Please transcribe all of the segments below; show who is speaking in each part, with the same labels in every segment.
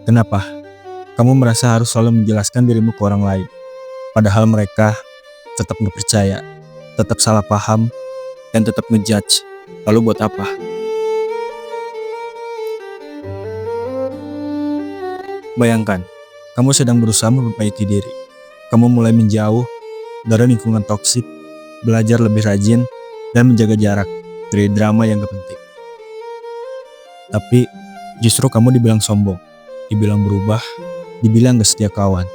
Speaker 1: Kenapa? Kamu merasa harus selalu menjelaskan dirimu ke orang lain, padahal mereka tetap nggak percaya, tetap salah paham, dan tetap ngejudge. Lalu buat apa? Bayangkan, kamu sedang berusaha memperbaiki diri. Kamu mulai menjauh dari lingkungan toksik, belajar lebih rajin, dan menjaga jarak dari drama yang gak penting. Tapi justru kamu dibilang sombong, dibilang berubah, dibilang gak setia kawan.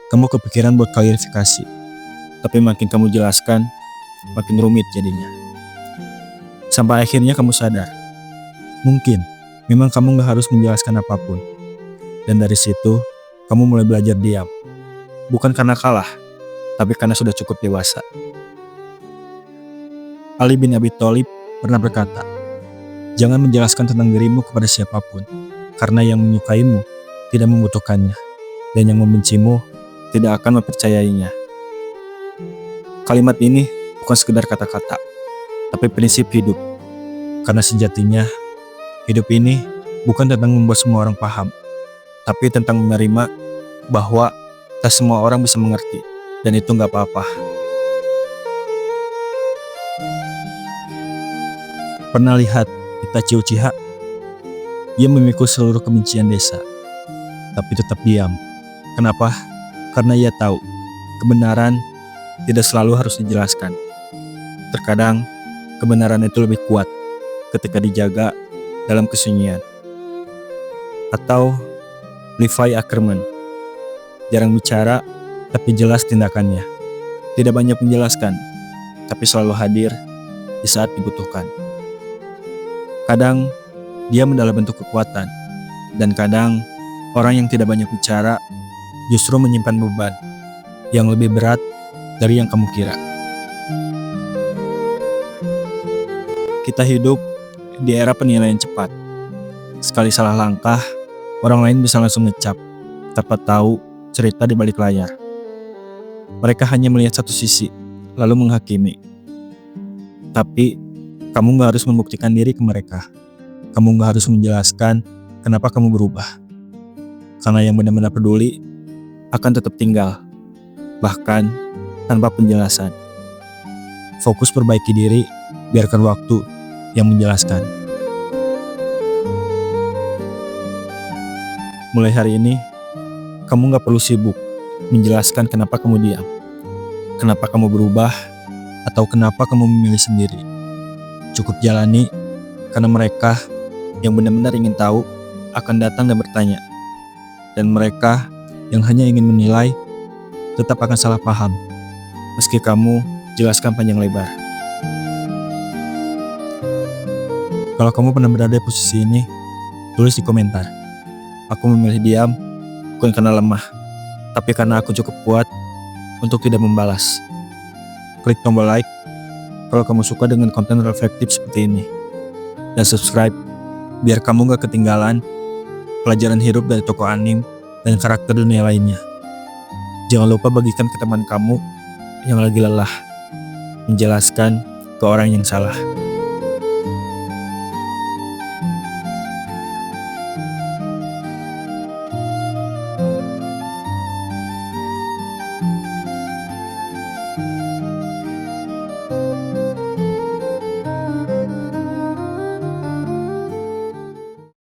Speaker 1: Kamu kepikiran buat klarifikasi, tapi makin kamu jelaskan, makin rumit jadinya. Sampai akhirnya kamu sadar, mungkin memang kamu gak harus menjelaskan apapun. Dan dari situ, kamu mulai belajar diam. Bukan karena kalah, tapi karena sudah cukup dewasa. Ali bin Abi Thalib pernah berkata, jangan menjelaskan tentang dirimu kepada siapapun, karena yang menyukaimu tidak membutuhkannya, dan yang membencimu tidak akan mempercayainya. Kalimat ini bukan sekedar kata-kata, tapi prinsip hidup. Karena sejatinya, hidup ini bukan tentang membuat semua orang paham, tapi tentang menerima bahwa tak semua orang bisa mengerti, dan itu gak apa-apa. Pernah lihat Itachi Uchiha? Ia memikul seluruh kebencian desa, tapi tetap diam. Kenapa? Karena ia tahu, kebenaran tidak selalu harus dijelaskan. Terkadang, kebenaran itu lebih kuat ketika dijaga dalam kesunyian. Atau Levi Ackerman, jarang bicara, tapi jelas tindakannya. Tidak banyak menjelaskan, tapi selalu hadir di saat dibutuhkan. Kadang, dia adalah bentuk kekuatan, dan kadang, orang yang tidak banyak bicara justru menyimpan beban yang lebih berat dari yang kamu kira. Kita hidup di era penilaian cepat. Sekali salah langkah, orang lain bisa langsung ngecap, tanpa tahu cerita di balik layar. Mereka hanya melihat satu sisi, lalu menghakimi. Tapi, kamu gak harus membuktikan diri ke mereka. Kamu gak harus menjelaskan kenapa kamu berubah. Karena yang benar-benar peduli akan tetap tinggal, bahkan tanpa penjelasan. Fokus perbaiki diri, biarkan waktu yang menjelaskan. Mulai hari ini, kamu gak perlu sibuk menjelaskan kenapa kamu diam, kenapa kamu berubah, atau kenapa kamu memilih sendiri. Cukup jalani, karena mereka yang benar-benar ingin tahu akan datang dan bertanya. Dan mereka yang hanya ingin menilai tetap akan salah paham, meski kamu jelaskan panjang lebar. Kalau kamu pernah berada di posisi ini, tulis di komentar. Aku memilih diam, bukan karena lemah, tapi karena aku cukup kuat untuk tidak membalas. Klik tombol like kalau kamu suka dengan konten reflektif seperti ini. Dan subscribe, biar kamu gak ketinggalan pelajaran hidup dari tokoh anime dan karakter dunia lainnya. Jangan lupa bagikan ke teman kamu yang lagi lelah menjelaskan ke orang yang salah.